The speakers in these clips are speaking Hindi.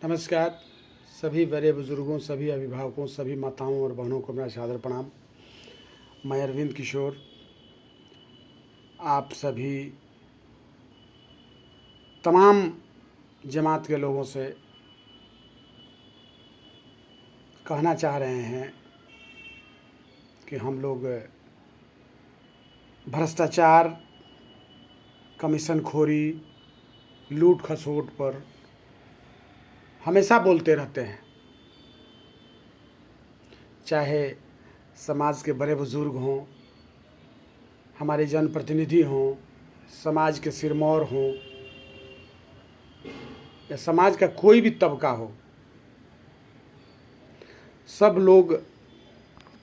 नमस्कार। सभी बड़े बुज़ुर्गों, सभी अभिभावकों, सभी माताओं और बहनों को मेरा सादर प्रणाम। मैं अरविंद किशोर आप सभी तमाम जमात के लोगों से कहना चाह रहे हैं कि हम लोग भ्रष्टाचार, कमीशनखोरी, लूट खसोट पर हमेशा बोलते रहते हैं। चाहे समाज के बड़े बुज़ुर्ग हों, हमारे जनप्रतिनिधि हों, समाज के सिरमौर हों या समाज का कोई भी तबका हो, सब लोग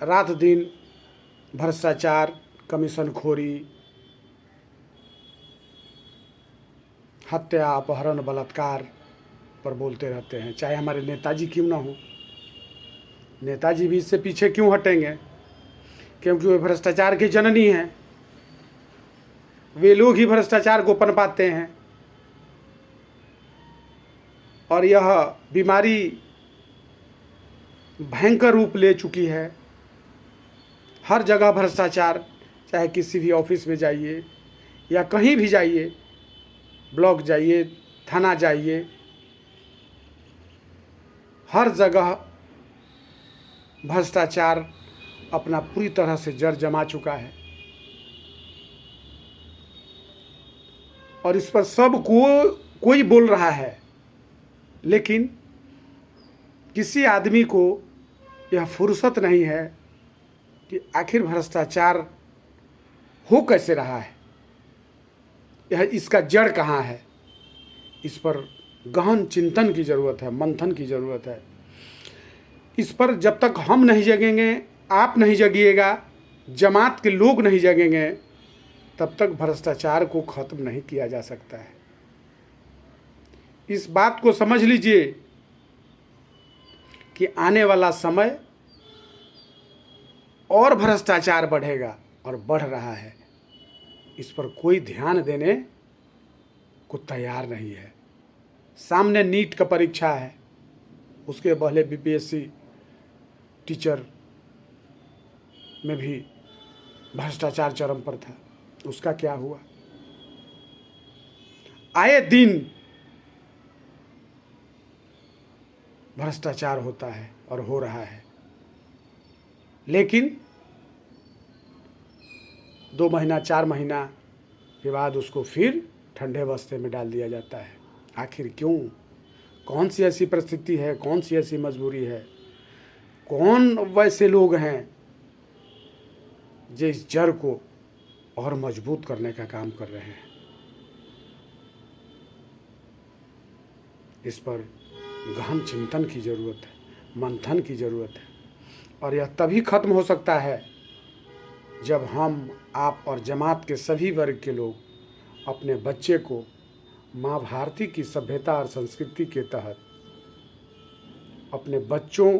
रात दिन भ्रष्टाचार, कमीशनखोरी, हत्या, अपहरण, बलात्कार पर बोलते रहते हैं। चाहे हमारे नेताजी क्यों ना हो, नेताजी भी इससे पीछे क्यों हटेंगे? क्योंकि वे भ्रष्टाचार की जननी हैं। वे लोग ही भ्रष्टाचार को पनपाते हैं और यह बीमारी भयंकर रूप ले चुकी है। हर जगह भ्रष्टाचार, चाहे किसी भी ऑफिस में जाइए या कहीं भी जाइए, ब्लॉक जाइए, थाना जाइए, हर जगह भ्रष्टाचार अपना पूरी तरह से जड़ जमा चुका है और इस पर सब कोई बोल रहा है, लेकिन किसी आदमी को यह फुर्सत नहीं है कि आखिर भ्रष्टाचार हो कैसे रहा है, यह इसका जड़ कहाँ है। इस पर गहन चिंतन की ज़रूरत है, मंथन की ज़रूरत है। इस पर जब तक हम नहीं जगेंगे, आप नहीं जगिएगा, जमात के लोग नहीं जगेंगे, तब तक भ्रष्टाचार को ख़त्म नहीं किया जा सकता है। इस बात को समझ लीजिए कि आने वाला समय और भ्रष्टाचार बढ़ेगा और बढ़ रहा है। इस पर कोई ध्यान देने को तैयार नहीं है। सामने नीट का परीक्षा है, उसके पहले बीपीएससी टीचर में भी भ्रष्टाचार चरम पर था। उसका क्या हुआ? आए दिन भ्रष्टाचार होता है और हो रहा है, लेकिन 2 महीना 4 महीना के बाद उसको फिर ठंडे बस्ते में डाल दिया जाता है। आखिर क्यों? कौन सी ऐसी परिस्थिति है, कौन सी ऐसी मजबूरी है, कौन वैसे लोग हैं जो इस जड़ को और मजबूत करने का काम कर रहे हैं? इस पर गहन चिंतन की ज़रूरत है, मंथन की ज़रूरत है और यह तभी खत्म हो सकता है जब हम, आप और जमात के सभी वर्ग के लोग अपने बच्चे को माँ भारती की सभ्यता और संस्कृति के तहत अपने बच्चों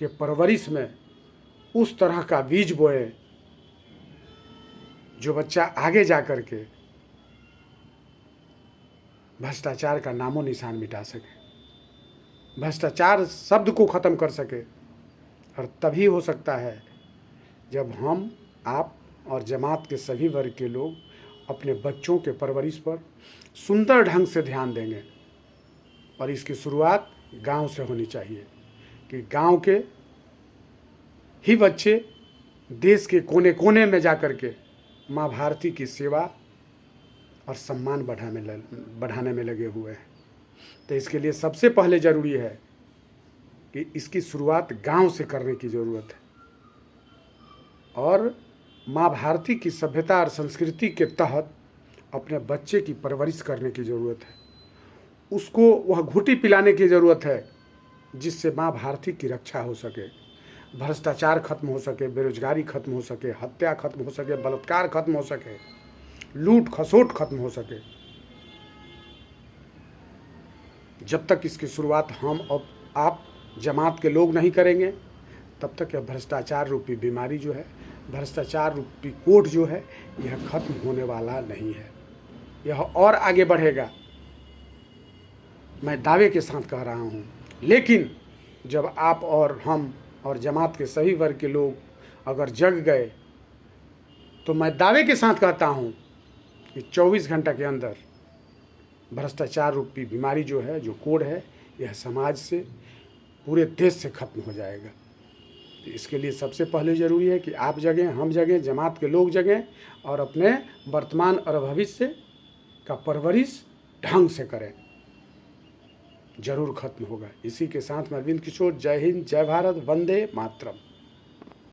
के परवरिश में उस तरह का बीज बोए जो बच्चा आगे जा कर के भ्रष्टाचार का नामो निशान मिटा सके, भ्रष्टाचार शब्द को ख़त्म कर सके। और तभी हो सकता है जब हम, आप और जमात के सभी वर्ग के लोग अपने बच्चों के परवरिश पर सुंदर ढंग से ध्यान देंगे। और इसकी शुरुआत गांव से होनी चाहिए कि गांव के ही बच्चे देश के कोने कोने में जा कर के माँ भारती की सेवा और सम्मान बढ़ाने में लगे हुए हैं। तो इसके लिए सबसे पहले ज़रूरी है कि इसकी शुरुआत गांव से करने की ज़रूरत है और माँ भारती की सभ्यता और संस्कृति के तहत अपने बच्चे की परवरिश करने की ज़रूरत है। उसको वह घुटी पिलाने की ज़रूरत है जिससे माँ भारती की रक्षा हो सके, भ्रष्टाचार खत्म हो सके, बेरोजगारी खत्म हो सके, हत्या खत्म हो सके, बलात्कार खत्म हो सके, लूट खसोट खत्म हो सके। जब तक इसकी शुरुआत हम और आप, जमात के लोग नहीं करेंगे, तब तक यह भ्रष्टाचार रूपी बीमारी जो है, भ्रष्टाचार रूपी कोट जो है, यह खत्म होने वाला नहीं है। यह और आगे बढ़ेगा। मैं दावे के साथ कह रहा हूँ लेकिन जब आप और हम और जमात के सभी वर्ग के लोग अगर जग गए तो मैं दावे के साथ कहता हूँ कि 24 घंटा के अंदर भ्रष्टाचार रूपी बीमारी जो है, जो कोड़ है, यह समाज से, पूरे देश से खत्म हो जाएगा। तो इसके लिए सबसे पहले ज़रूरी है कि आप जगें, हम जगें, जमात के लोग जगें और अपने वर्तमान और भविष्य का परवरिश ढंग से करें। जरूर खत्म होगा। इसी के साथ मैं अरविंद किशोर, जय हिंद, जय भारत, वंदे मातरम।